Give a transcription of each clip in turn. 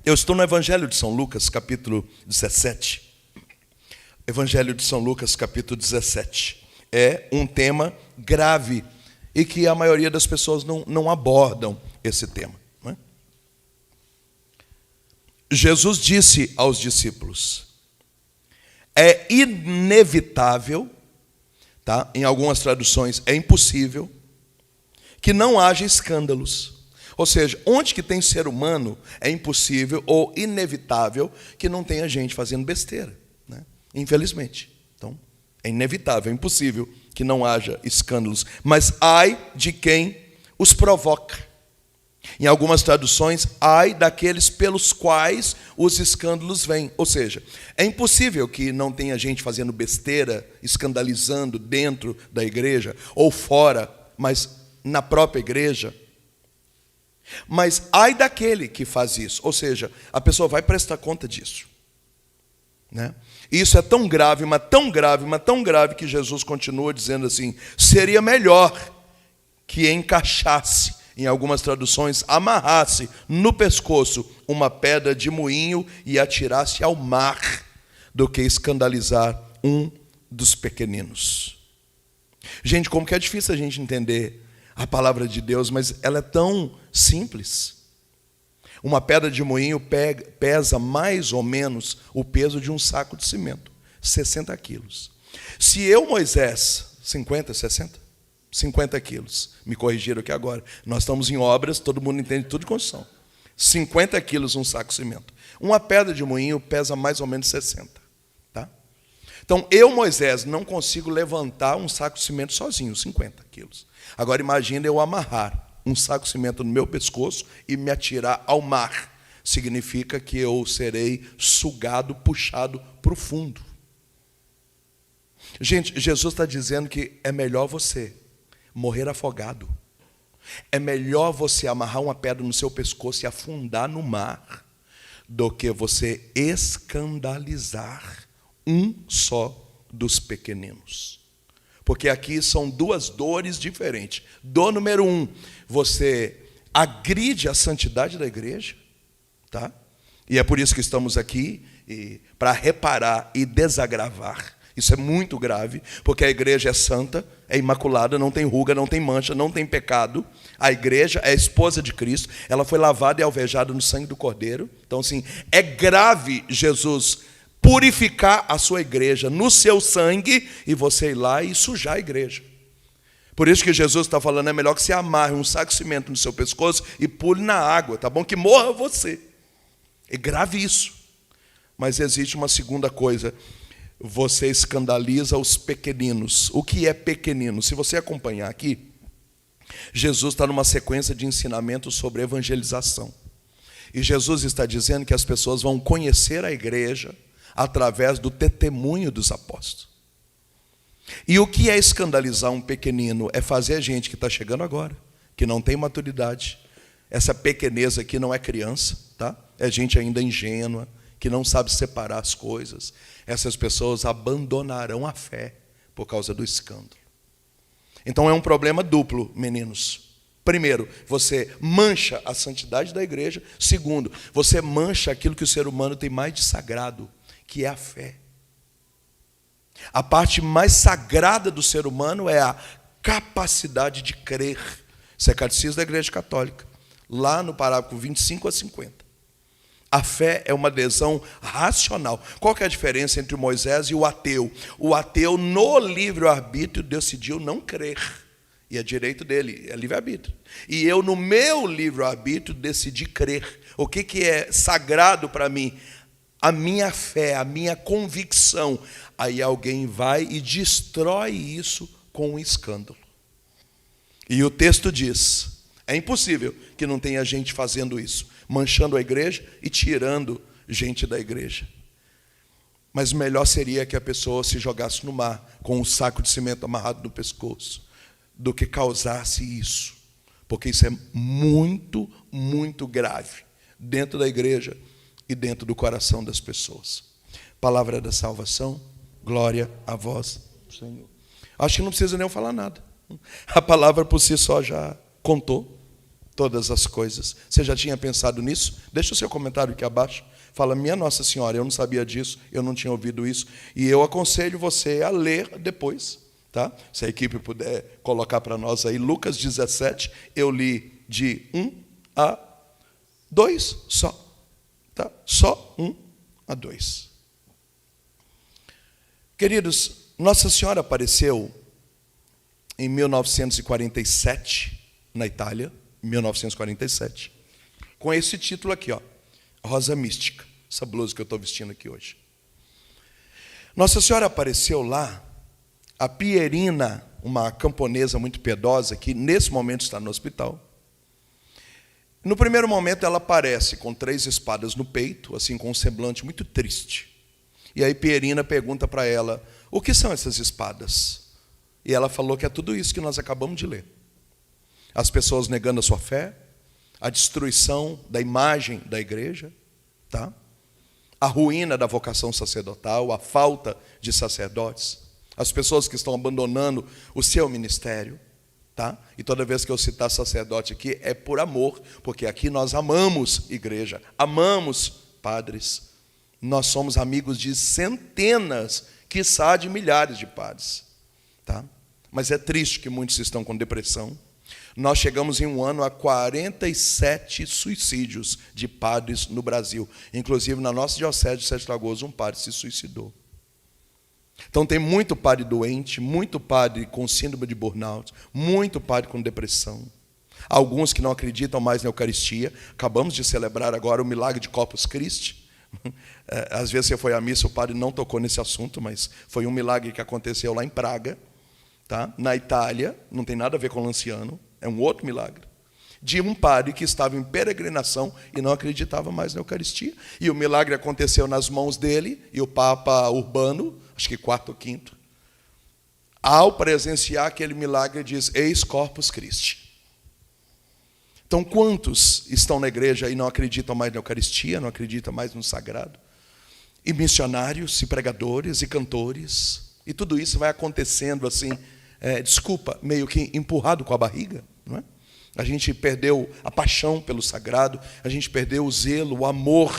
Eu estou no Evangelho de São Lucas, capítulo 17. Evangelho de São Lucas, capítulo 17. É um tema grave e que a maioria das pessoas não abordam esse tema. Não é? Jesus disse aos discípulos: é inevitável, tá? Em algumas traduções, é impossível que não haja escândalos. Ou seja, onde que tem ser humano, é impossível ou inevitável que não tenha gente fazendo besteira, né? Infelizmente. Então, é inevitável, é impossível que não haja escândalos. Mas ai de quem os provoca. Em algumas traduções, ai daqueles pelos quais os escândalos vêm. Ou seja, é impossível que não tenha gente fazendo besteira, escandalizando dentro da igreja ou fora, mas na própria igreja. Mas ai daquele que faz isso, ou seja, a pessoa vai prestar conta disso, né? Isso é tão grave, mas tão grave, mas tão grave, que Jesus continua dizendo assim: seria melhor que encaixasse, em algumas traduções, amarrasse no pescoço uma pedra de moinho e atirasse ao mar, do que escandalizar um dos pequeninos. Gente, como que é difícil a gente entender a palavra de Deus, mas ela é tão simples. Uma pedra de moinho pesa mais ou menos o peso de um saco de cimento, 60 quilos. Se eu, Moisés, 50 quilos, me corrigiram aqui agora, nós estamos em obras, todo mundo entende tudo de construção, 50 quilos um saco de cimento. Uma pedra de moinho pesa mais ou menos 60. Tá? Então, eu, Moisés, não consigo levantar um saco de cimento sozinho, 50 quilos. Agora imagine eu amarrar um saco de cimento no meu pescoço e me atirar ao mar. Significa que eu serei sugado, puxado para o fundo. Gente, Jesus está dizendo que é melhor você morrer afogado. É melhor você amarrar uma pedra no seu pescoço e afundar no mar, do que você escandalizar um só dos pequeninos. Porque aqui são duas dores diferentes. Dor número 1, você agride a santidade da igreja, tá? E é por isso que estamos aqui, para reparar e desagravar. Isso é muito grave, porque a igreja é santa, é imaculada, não tem ruga, não tem mancha, não tem pecado. A igreja é a esposa de Cristo, ela foi lavada e alvejada no sangue do Cordeiro. Então, assim, é grave Jesus purificar a sua igreja no seu sangue e você ir lá e sujar a igreja. Por isso que Jesus está falando, é melhor que você amarre um saco de cimento no seu pescoço e pule na água, tá bom? Que morra você. É grave isso. Mas existe uma segunda coisa: você escandaliza os pequeninos. O que é pequenino? Se você acompanhar aqui, Jesus está numa sequência de ensinamentos sobre evangelização. E Jesus está dizendo que as pessoas vão conhecer a igreja através do testemunho dos apóstolos. E o que é escandalizar um pequenino? É fazer a gente que está chegando agora, que não tem maturidade. Essa pequenez aqui não é criança, tá? É gente ainda ingênua, que não sabe separar as coisas. Essas pessoas abandonarão a fé por causa do escândalo. Então é um problema duplo, meninos. Primeiro, você mancha a santidade da igreja. Segundo, você mancha aquilo que o ser humano tem mais de sagrado, que é a fé. A parte mais sagrada do ser humano é a capacidade de crer. Isso é Catecismo da Igreja Católica, lá no parágrafo 25 a 50. A fé é uma adesão racional. Qual que é a diferença entre Moisés e o ateu? O ateu, no livre-arbítrio, decidiu não crer. E é direito dele, é livre-arbítrio. E eu, no meu livre-arbítrio, decidi crer. O que é sagrado para mim? A minha fé, a minha convicção. Aí alguém vai e destrói isso com um escândalo. E o texto diz: é impossível que não tenha gente fazendo isso, manchando a igreja e tirando gente da igreja. Mas melhor seria que a pessoa se jogasse no mar com um saco de cimento amarrado no pescoço, do que causasse isso. Porque isso é muito, muito grave dentro da igreja e dentro do coração das pessoas. Palavra da salvação, glória a vós, Senhor. Acho que não precisa nem eu falar nada. A palavra por si só já contou. todas as coisas. Você já tinha pensado nisso? Deixa o seu comentário aqui abaixo. Fala, minha Nossa Senhora, eu não sabia disso, eu não tinha ouvido isso. E eu aconselho você a ler depois. Tá? Se a equipe puder colocar para nós aí, Lucas 17, eu li de 1 a 2 só. Tá? Só 1 a 2. Queridos, Nossa Senhora apareceu em 1947, na Itália, 1947, com esse título aqui, ó, Rosa Mística, essa blusa que eu estou vestindo aqui hoje. Nossa Senhora apareceu lá, a Pierina, uma camponesa muito piedosa, que nesse momento está no hospital. No primeiro momento ela aparece com 3 espadas no peito, assim com um semblante muito triste. E aí Pierina pergunta para ela, o que são essas espadas? E ela falou que é tudo isso que nós acabamos de ler. As pessoas negando a sua fé, a destruição da imagem da igreja, tá? A ruína da vocação sacerdotal, a falta de sacerdotes, as pessoas que estão abandonando o seu ministério, tá? E toda vez que eu citar sacerdote aqui é por amor, porque aqui nós amamos igreja, amamos padres, nós somos amigos de centenas, quiçá de milhares de padres, tá? Mas é triste que muitos estão com depressão. Nós chegamos em um ano a 47 suicídios de padres no Brasil. Inclusive, na nossa diocese de Sete Lagoas, um padre se suicidou. Então, tem muito padre doente, muito padre com síndrome de burnout, muito padre com depressão. Alguns que não acreditam mais na Eucaristia. Acabamos de celebrar agora o milagre de Corpus Christi. Às vezes você foi à missa, o padre não tocou nesse assunto, mas foi um milagre que aconteceu lá em Praga, tá? Na Itália, não tem nada a ver com Lanciano. É um outro milagre, de um padre que estava em peregrinação e não acreditava mais na Eucaristia. E o milagre aconteceu nas mãos dele, e o Papa Urbano, acho que IV ou V, ao presenciar aquele milagre, diz, eis Corpus Christi. Então, quantos estão na igreja e não acreditam mais na Eucaristia, não acreditam mais no sagrado? E missionários, e pregadores, e cantores, e tudo isso vai acontecendo assim, meio que empurrado com a barriga, não é? A gente perdeu a paixão pelo sagrado, a gente perdeu o zelo, o amor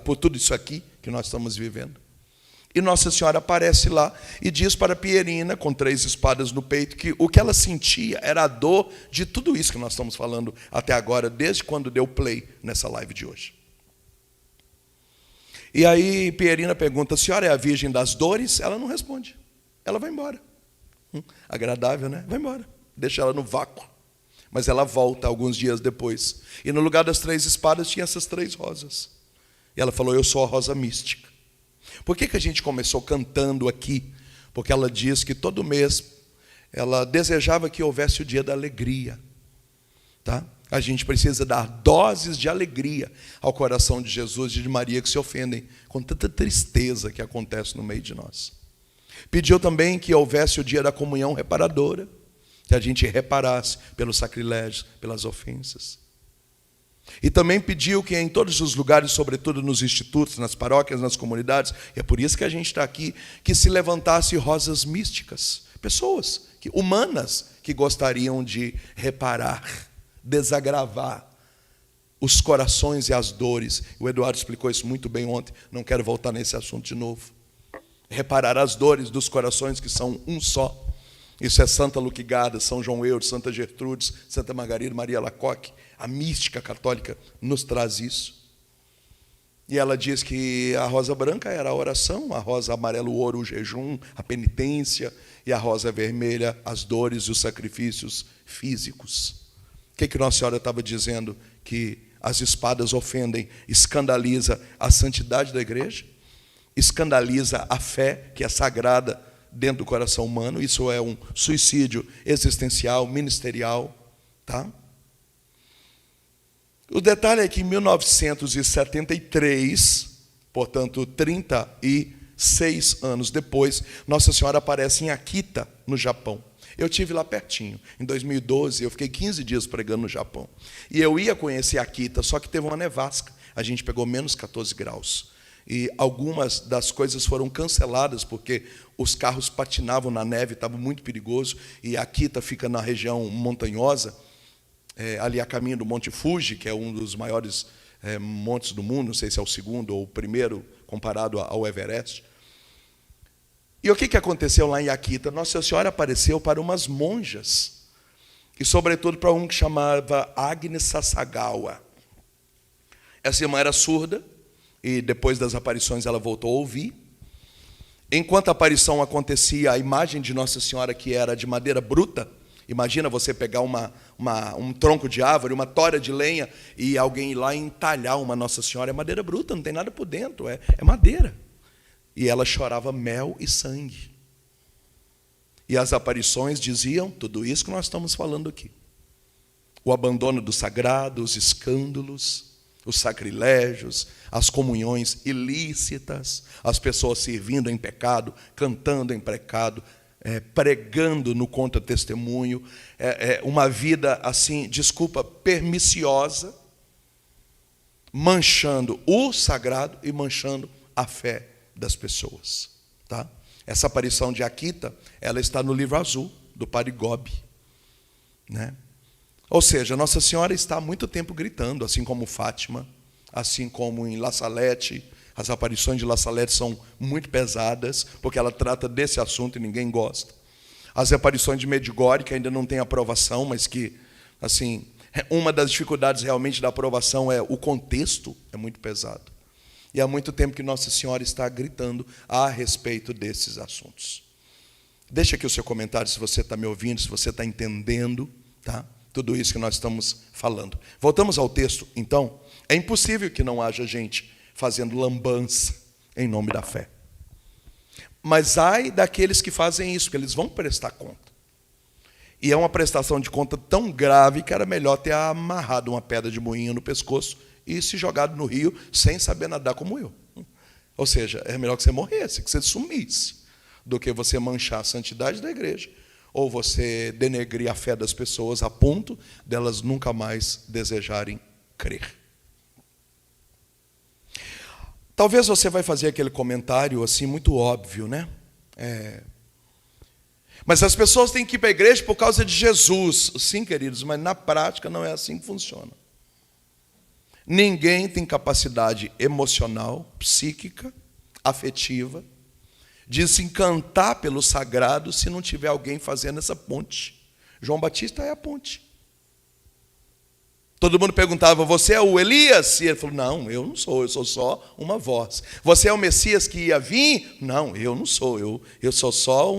por tudo isso aqui que nós estamos vivendo. E Nossa Senhora aparece lá e diz para Pierina, com 3 espadas no peito, que o que ela sentia era a dor de tudo isso que nós estamos falando até agora, desde quando deu play nessa live de hoje. E aí Pierina pergunta, a senhora é a Virgem das Dores? Ela não responde, ela vai embora. Agradável, né? Vai embora, deixa ela no vácuo. Mas ela volta alguns dias depois. E no lugar das 3 espadas tinha essas 3 rosas. E ela falou, eu sou a rosa mística. Por que a gente começou cantando aqui? Porque ela diz que todo mês ela desejava que houvesse o dia da alegria. Tá? A gente precisa dar doses de alegria ao coração de Jesus e de Maria, que se ofendem com tanta tristeza que acontece no meio de nós. Pediu também que houvesse o dia da comunhão reparadora, que a gente reparasse pelos sacrilégios, pelas ofensas. E também pediu que em todos os lugares, sobretudo nos institutos, nas paróquias, nas comunidades, e é por isso que a gente está aqui, que se levantasse rosas místicas, pessoas humanas que gostariam de reparar, desagravar os corações e as dores. O Eduardo explicou isso muito bem ontem, não quero voltar nesse assunto de novo. Reparar as dores dos corações que são um só. Isso é Santa Luquigada, São João Eudes, Santa Gertrudes, Santa Margarida, Maria Alacoque. A mística católica nos traz isso. E ela diz que a rosa branca era a oração, a rosa amarelo ouro o jejum, a penitência, e a rosa vermelha as dores e os sacrifícios físicos. O que Nossa Senhora estava dizendo? Que as espadas ofendem, escandaliza a santidade da igreja, escandaliza a fé que é sagrada dentro do coração humano. Isso é um suicídio existencial, ministerial, tá? O detalhe é que em 1973, portanto 36 anos depois, Nossa Senhora aparece em Akita, no Japão. Eu estive lá pertinho. Em 2012, eu fiquei 15 dias pregando no Japão. E eu ia conhecer Akita, só que teve uma nevasca. A gente pegou menos 14 graus. E algumas das coisas foram canceladas, porque os carros patinavam na neve, estava muito perigoso. E Akita fica na região montanhosa. ali a caminho do Monte Fuji, que é um dos maiores montes do mundo, não sei se é o segundo ou o primeiro, comparado ao Everest. E o que aconteceu lá em Akita? Nossa Senhora apareceu para umas monjas, e sobretudo para um que chamava Agnes Sasagawa. Essa irmã era surda, e depois das aparições ela voltou a ouvir. Enquanto a aparição acontecia, a imagem de Nossa Senhora, que era de madeira bruta, imagina você pegar um tronco de árvore, uma tora de lenha, e alguém ir lá e entalhar uma Nossa Senhora. É madeira bruta, não tem nada por dentro, é madeira. E ela chorava mel e sangue. E as aparições diziam tudo isso que nós estamos falando aqui. O abandono do sagrado, os escândalos, os sacrilégios, as comunhões ilícitas, as pessoas servindo em pecado, cantando em pecado, pregando no contra-testemunho, uma vida assim, perniciosa, manchando o sagrado e manchando a fé das pessoas. Tá? Essa aparição de Akita, ela está no livro azul do Padre Gobi, né? Ou seja, Nossa Senhora está há muito tempo gritando, assim como Fátima, assim como em La Salette. As aparições de La Salette são muito pesadas, porque ela trata desse assunto e ninguém gosta. As aparições de Medjugorje, que ainda não tem aprovação, mas que, assim, uma das dificuldades realmente da aprovação é o contexto, é muito pesado. E há muito tempo que Nossa Senhora está gritando a respeito desses assuntos. Deixa aqui o seu comentário, se você está me ouvindo, se você está entendendo, tá? Tudo isso que nós estamos falando. Voltamos ao texto, então. É impossível que não haja gente fazendo lambança em nome da fé. Mas ai daqueles que fazem isso, porque eles vão prestar conta. E é uma prestação de conta tão grave que era melhor ter amarrado uma pedra de moinho no pescoço e se jogado no rio sem saber nadar como eu. Ou seja, é melhor que você morresse, que você sumisse, do que você manchar a santidade da igreja, ou você denegrir a fé das pessoas a ponto delas nunca mais desejarem crer. Talvez você vai fazer aquele comentário assim muito óbvio, né? Mas as pessoas têm que ir para a igreja por causa de Jesus. Sim, queridos, mas na prática não é assim que funciona. Ninguém tem capacidade emocional, psíquica, afetiva, de se encantar pelo sagrado se não tiver alguém fazendo essa ponte. João Batista é a ponte. Todo mundo perguntava, você é o Elias? E ele falou, não, eu não sou, eu sou só uma voz. Você é o Messias que ia vir? Não, eu não sou, eu sou só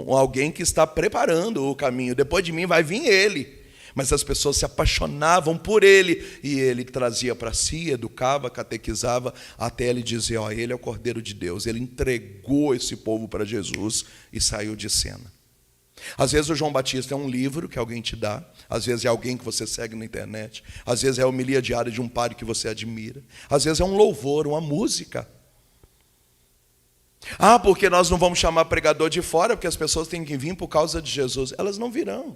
alguém que está preparando o caminho. Depois de mim vai vir ele. Mas as pessoas se apaixonavam por ele, e ele trazia para si, educava, catequizava, até ele dizer, ele é o Cordeiro de Deus. Ele entregou esse povo para Jesus e saiu de cena. Às vezes o João Batista é um livro que alguém te dá, às vezes é alguém que você segue na internet, às vezes é a homilia diária de um padre que você admira, às vezes é um louvor, uma música. Porque nós não vamos chamar pregador de fora, porque as pessoas têm que vir por causa de Jesus. Elas não virão.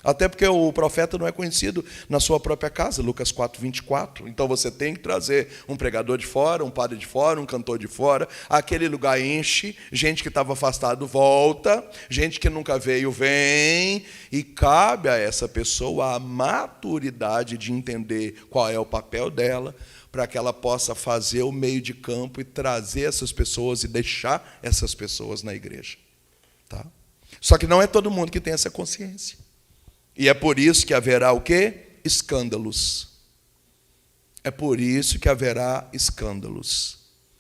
Até porque o profeta não é conhecido na sua própria casa, Lucas 4:24. Então você tem que trazer um pregador de fora, um padre de fora, um cantor de fora. Aquele lugar enche, gente que estava afastado volta, gente que nunca veio vem. E cabe a essa pessoa a maturidade de entender qual é o papel dela, para que ela possa fazer o meio de campo e trazer essas pessoas e deixar essas pessoas na igreja. Tá? Só que não é todo mundo que tem essa consciência. E é por isso que haverá o quê? Escândalos. É por isso que haverá escândalos.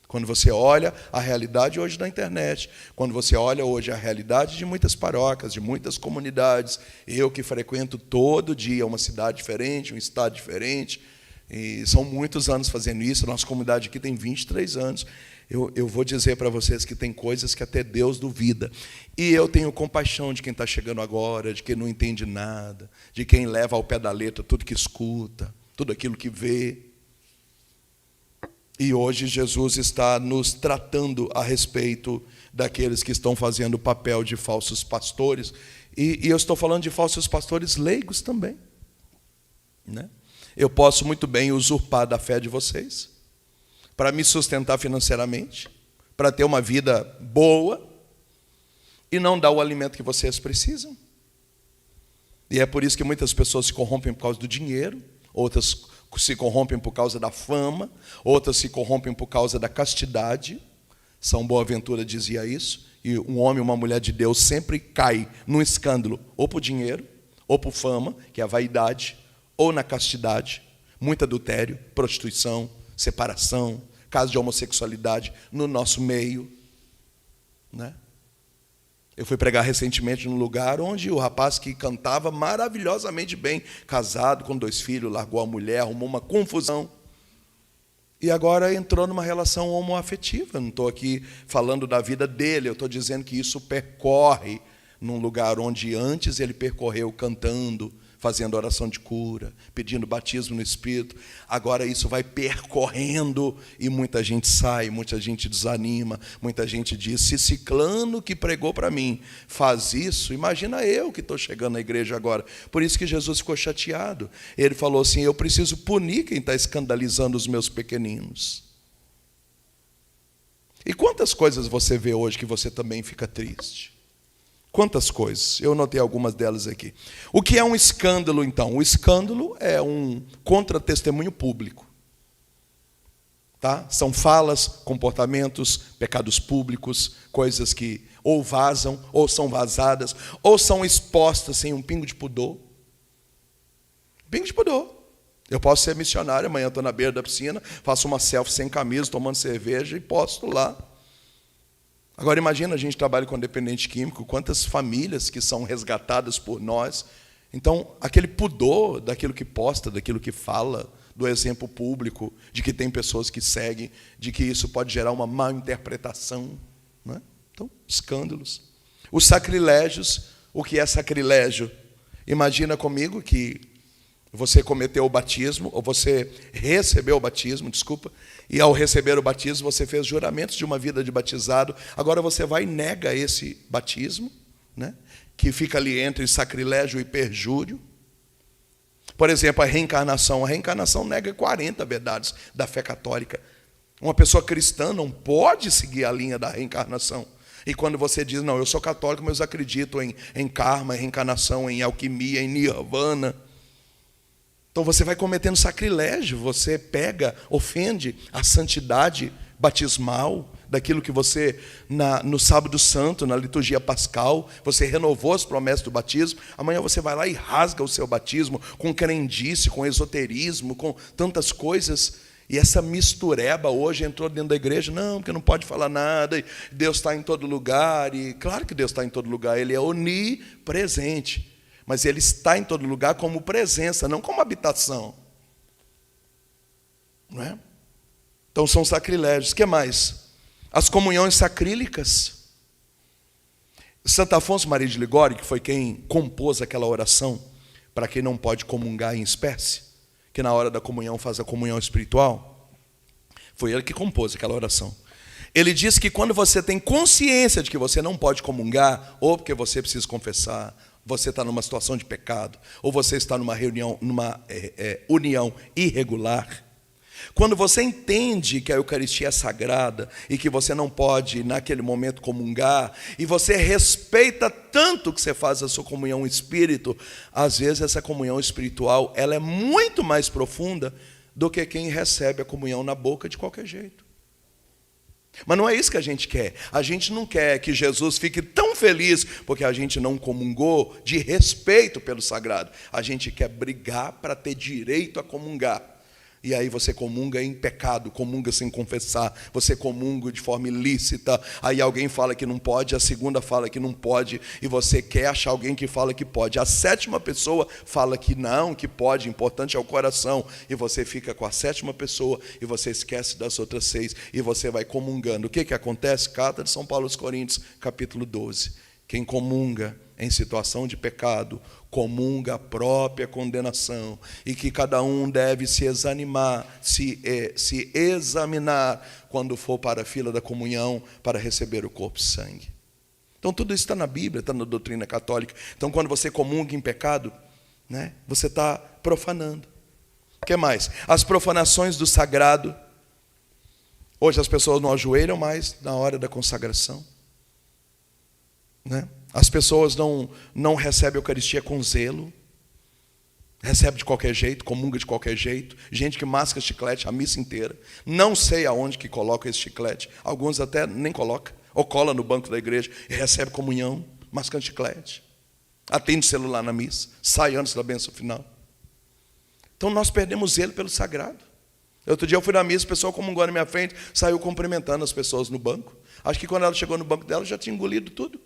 Quando você olha a realidade hoje da internet, quando você olha hoje a realidade de muitas paróquias, de muitas comunidades, eu que frequento todo dia uma cidade diferente, um estado diferente, e são muitos anos fazendo isso, nossa comunidade aqui tem 23 anos, eu vou dizer para vocês que tem coisas que até Deus duvida. E eu tenho compaixão de quem está chegando agora, de quem não entende nada, de quem leva ao pé da letra tudo que escuta, tudo aquilo que vê. E hoje Jesus está nos tratando a respeito daqueles que estão fazendo o papel de falsos pastores. E eu estou falando de falsos pastores leigos também, né? Eu posso muito bem usurpar da fé de vocês, para me sustentar financeiramente, para ter uma vida boa, e não dar o alimento que vocês precisam. E é por isso que muitas pessoas se corrompem por causa do dinheiro, outras se corrompem por causa da fama, outras se corrompem por causa da castidade. São Boaventura dizia isso. E um homem, uma mulher de Deus sempre cai num escândalo, ou por dinheiro, ou por fama, que é a vaidade, ou na castidade. Muito adultério, prostituição, separação, casos de homossexualidade no nosso meio, né? Eu fui pregar recentemente num lugar onde o rapaz que cantava maravilhosamente bem, casado, com 2 filhos, largou a mulher, arrumou uma confusão. E agora entrou numa relação homoafetiva. Não estou aqui falando da vida dele, eu estou dizendo que isso percorre num lugar onde antes ele percorreu cantando, fazendo oração de cura, pedindo batismo no Espírito. Agora isso vai percorrendo e muita gente sai, muita gente desanima, muita gente diz, se ciclano que pregou para mim faz isso, imagina eu que estou chegando na igreja agora. Por isso que Jesus ficou chateado. Ele falou assim, eu preciso punir quem está escandalizando os meus pequeninos. E quantas coisas você vê hoje que você também fica triste? Quantas coisas? Eu notei algumas delas aqui. O que é um escândalo, então? O escândalo é um contra-testemunho público. Tá? São falas, comportamentos, pecados públicos, coisas que ou vazam, ou são vazadas, ou são expostas sem um pingo de pudor. Pingo de pudor. Eu posso ser missionário, amanhã estou na beira da piscina, faço uma selfie sem camisa, tomando cerveja e posto lá. Agora imagina, a gente trabalha com dependente químico, quantas famílias que são resgatadas por nós. Então, aquele pudor daquilo que posta, daquilo que fala, do exemplo público, de que tem pessoas que seguem, de que isso pode gerar uma má interpretação. Né? Então, escândalos. Os sacrilégios, o que é sacrilégio? Imagina comigo que você cometeu o batismo, ou você recebeu o batismo, e ao receber o batismo você fez juramentos de uma vida de batizado, agora você vai e nega esse batismo, né, que fica ali entre sacrilégio e perjúrio. Por exemplo, a reencarnação nega 40 verdades da fé católica. Uma pessoa cristã não pode seguir a linha da reencarnação. E quando você diz, não, eu sou católico, mas eu acredito em karma, em reencarnação, em alquimia, em nirvana. Então você vai cometendo sacrilégio, você ofende a santidade batismal, daquilo que você, no sábado santo, na liturgia pascal, você renovou as promessas do batismo, amanhã você vai lá e rasga o seu batismo com crendice, com esoterismo, com tantas coisas, e essa mistureba hoje entrou dentro da igreja, não, porque não pode falar nada, Deus está em todo lugar, e claro que Deus está em todo lugar, Ele é onipresente, mas Ele está em todo lugar como presença, não como habitação. Não é? Então são sacrilégios. O que mais? As comunhões sacrílicas. Santo Afonso Maria de Ligório, que foi quem compôs aquela oração para quem não pode comungar em espécie, que na hora da comunhão faz a comunhão espiritual, foi ele que compôs aquela oração. Ele diz que quando você tem consciência de que você não pode comungar, ou porque você precisa confessar, você está numa situação de pecado, ou você está numa união irregular, quando você entende que a Eucaristia é sagrada e que você não pode, naquele momento, comungar, e você respeita tanto que você faz a sua comunhão espírito, às vezes essa comunhão espiritual ela é muito mais profunda do que quem recebe a comunhão na boca de qualquer jeito. Mas não é isso que a gente quer. A gente não quer que Jesus fique tão feliz porque a gente não comungou de respeito pelo sagrado. A gente quer brigar para ter direito a comungar. E aí você comunga em pecado, comunga sem confessar, você comunga de forma ilícita, aí alguém fala que não pode, a segunda fala que não pode, e você quer achar alguém que fala que pode. A 7ª pessoa fala que não, que pode, importante é o coração, e você fica com a 7ª pessoa, e você esquece das outras 6, e você vai comungando. O que acontece? Carta de São Paulo aos Coríntios, capítulo 12. Quem comunga em situação de pecado, comunga a própria condenação, e que cada um deve se examinar quando for para a fila da comunhão para receber o corpo e sangue. Então tudo isso está na Bíblia, está na doutrina católica. Então quando você comunga em pecado, né, você está profanando. O que mais? As profanações do sagrado. Hoje as pessoas não ajoelham mais na hora da consagração, né? As pessoas não recebem a Eucaristia com zelo, recebe de qualquer jeito, comunga de qualquer jeito. Gente que masca chiclete a missa inteira. Não sei aonde que coloca esse chiclete. Alguns até nem colocam. Ou cola no banco da igreja e recebe comunhão, mascando chiclete. Atende celular na missa, sai antes da bênção final. Então nós perdemos zelo pelo sagrado. Outro dia eu fui na missa, o pessoal comungou na minha frente, saiu cumprimentando as pessoas no banco. Acho que quando ela chegou no banco dela, já tinha engolido tudo.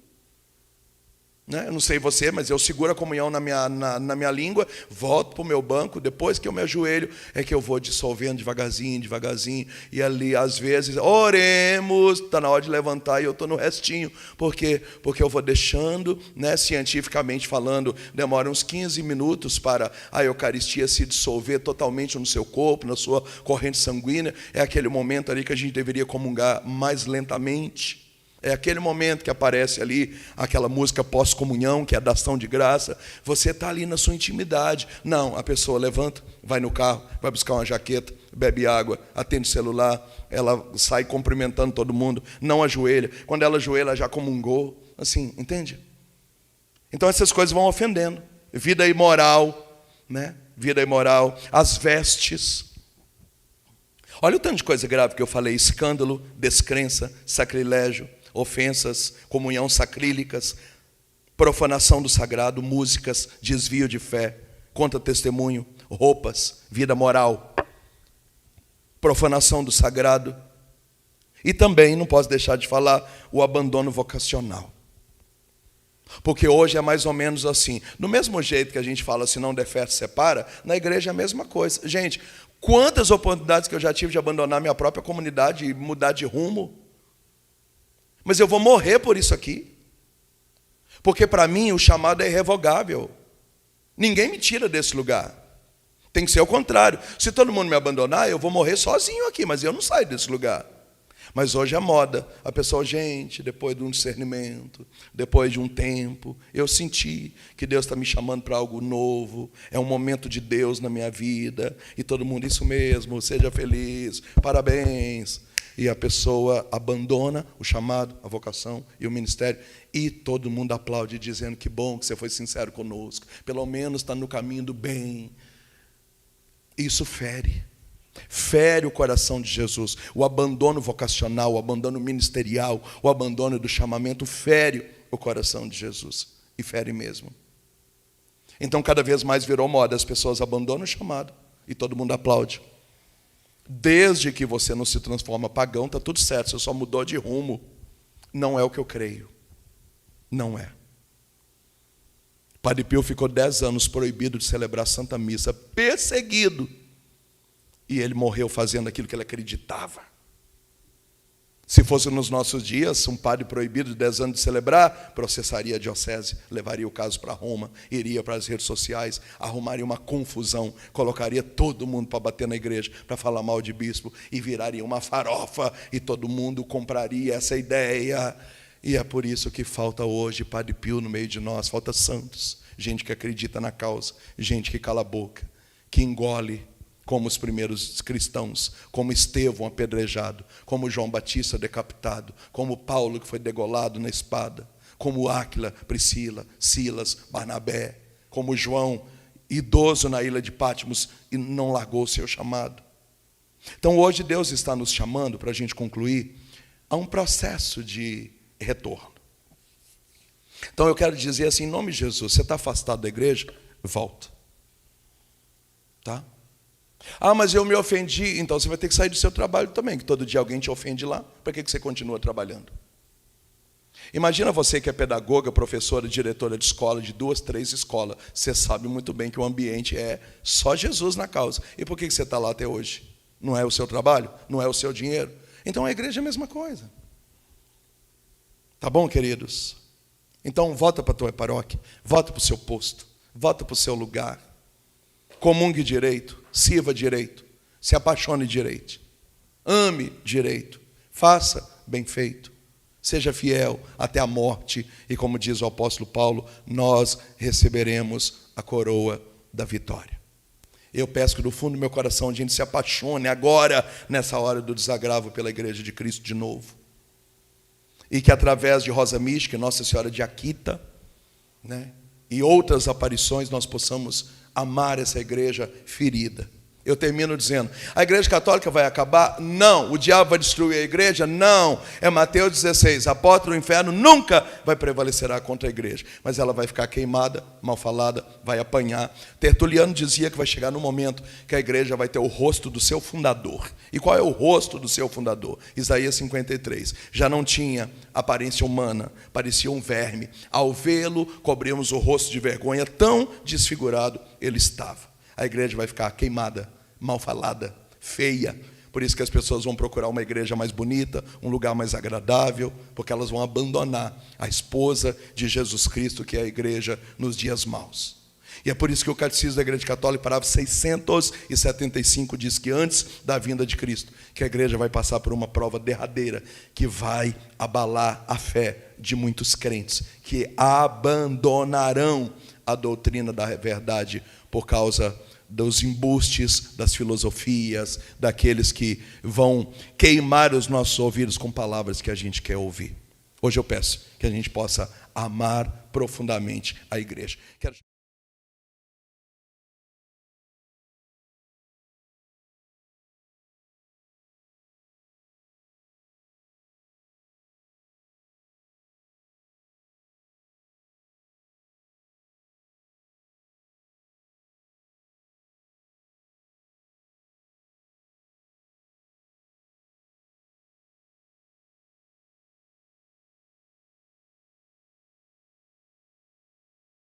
Eu não sei você, mas eu seguro a comunhão na minha língua, volto para o meu banco, depois que eu me ajoelho, é que eu vou dissolvendo devagarzinho, e ali, às vezes, oremos, está na hora de levantar e eu estou no restinho. Por quê? Porque eu vou deixando, cientificamente falando, demora uns 15 minutos para a Eucaristia se dissolver totalmente no seu corpo, na sua corrente sanguínea. É aquele momento ali que a gente deveria comungar mais lentamente. É aquele momento que aparece ali aquela música pós-comunhão, que é a da ação de graça. Você está ali na sua intimidade. Não, a pessoa levanta, vai no carro, vai buscar uma jaqueta, bebe água, atende o celular, ela sai cumprimentando todo mundo, não ajoelha. Quando ela ajoelha, já comungou. Assim, entende? Então essas coisas vão ofendendo. Vida imoral, Vida imoral, as vestes. Olha o tanto de coisa grave que eu falei: escândalo, descrença, sacrilégio, ofensas, comunhão sacrílicas, profanação do sagrado, músicas, desvio de fé, contra-testemunho, roupas, vida moral, profanação do sagrado. E também, não posso deixar de falar, o abandono vocacional. Porque hoje é mais ou menos assim. Do mesmo jeito que a gente fala, se não der fé, separa, na igreja é a mesma coisa. Gente, quantas oportunidades que eu já tive de abandonar minha própria comunidade e mudar de rumo. Mas eu vou morrer por isso aqui. Porque para mim o chamado é irrevogável. Ninguém me tira desse lugar. Tem que ser o contrário. Se todo mundo me abandonar, eu vou morrer sozinho aqui, mas eu não saio desse lugar. Mas hoje é moda. A pessoa, gente, depois de um discernimento, depois de um tempo, eu senti que Deus está me chamando para algo novo. É um momento de Deus na minha vida. E todo mundo, isso mesmo, seja feliz, parabéns. E a pessoa abandona o chamado, a vocação e o ministério. E todo mundo aplaude, dizendo que bom que você foi sincero conosco. Pelo menos está no caminho do bem. Isso fere. Fere o coração de Jesus. O abandono vocacional, o abandono ministerial, o abandono do chamamento fere o coração de Jesus. E fere mesmo. Então, cada vez mais virou moda. As pessoas abandonam o chamado e todo mundo aplaude. Desde que você não se transforma pagão, está tudo certo. Você só mudou de rumo. Não é o que eu creio. Não é. Padre Pio ficou 10 anos proibido de celebrar a Santa Missa, perseguido. E ele morreu fazendo aquilo que ele acreditava. Se fosse nos nossos dias, um padre proibido de 10 anos de celebrar, processaria a diocese, levaria o caso para Roma, iria para as redes sociais, arrumaria uma confusão, colocaria todo mundo para bater na igreja, para falar mal de bispo, e viraria uma farofa, e todo mundo compraria essa ideia. E é por isso que falta hoje Padre Pio no meio de nós, falta santos, gente que acredita na causa, gente que cala a boca, que engole, como os primeiros cristãos, como Estevão apedrejado, como João Batista decapitado, como Paulo que foi degolado na espada, como Áquila, Priscila, Silas, Barnabé, como João, idoso na ilha de Patmos e não largou o seu chamado. Então hoje Deus está nos chamando, para a gente concluir, a um processo de retorno. Então eu quero dizer assim, em nome de Jesus, você está afastado da igreja? Volta. Tá? Ah, mas eu me ofendi. Então você vai ter que sair do seu trabalho também, que todo dia alguém te ofende lá. Para que você continua trabalhando? Imagina você que é pedagoga, professora, diretora de escola, de 2, 3 escolas. Você sabe muito bem que o ambiente é só Jesus na causa. E por que você está lá até hoje? Não é o seu trabalho? Não é o seu dinheiro? Então a igreja é a mesma coisa. Tá bom, queridos? Então volta para a tua paróquia, volta para o seu posto, volta para o seu lugar. Comungue direito, sirva direito, se apaixone direito, ame direito, faça bem feito, seja fiel até a morte, e como diz o apóstolo Paulo, nós receberemos a coroa da vitória. Eu peço que do fundo do meu coração a gente se apaixone agora, nessa hora do desagravo, pela igreja de Cristo de novo. e que através de Rosa Mística, Nossa Senhora de Akita, né, e outras aparições, nós possamos amar essa igreja ferida. Eu termino dizendo, a igreja católica vai acabar? Não. O diabo vai destruir a igreja? Não. É Mateus 16, a porta do inferno nunca vai prevalecerá contra a igreja, mas ela vai ficar queimada, mal falada, vai apanhar. Tertuliano dizia que vai chegar no momento que a igreja vai ter o rosto do seu fundador. E qual é o rosto do seu fundador? Isaías 53. Já não tinha aparência humana, parecia um verme. Ao vê-lo, cobrimos o rosto de vergonha, tão desfigurado ele estava. A igreja vai ficar queimada, mal falada, feia. Por isso que as pessoas vão procurar uma igreja mais bonita, um lugar mais agradável, porque elas vão abandonar a esposa de Jesus Cristo, que é a igreja nos dias maus. E é por isso que o Catecismo da Igreja Católica, parágrafo 675, diz que antes da vinda de Cristo, que a igreja vai passar por uma prova derradeira, que vai abalar a fé de muitos crentes, que abandonarão a doutrina da verdade por causa dos embustes, das filosofias, daqueles que vão queimar os nossos ouvidos com palavras que a gente quer ouvir. Hoje eu peço que a gente possa amar profundamente a igreja.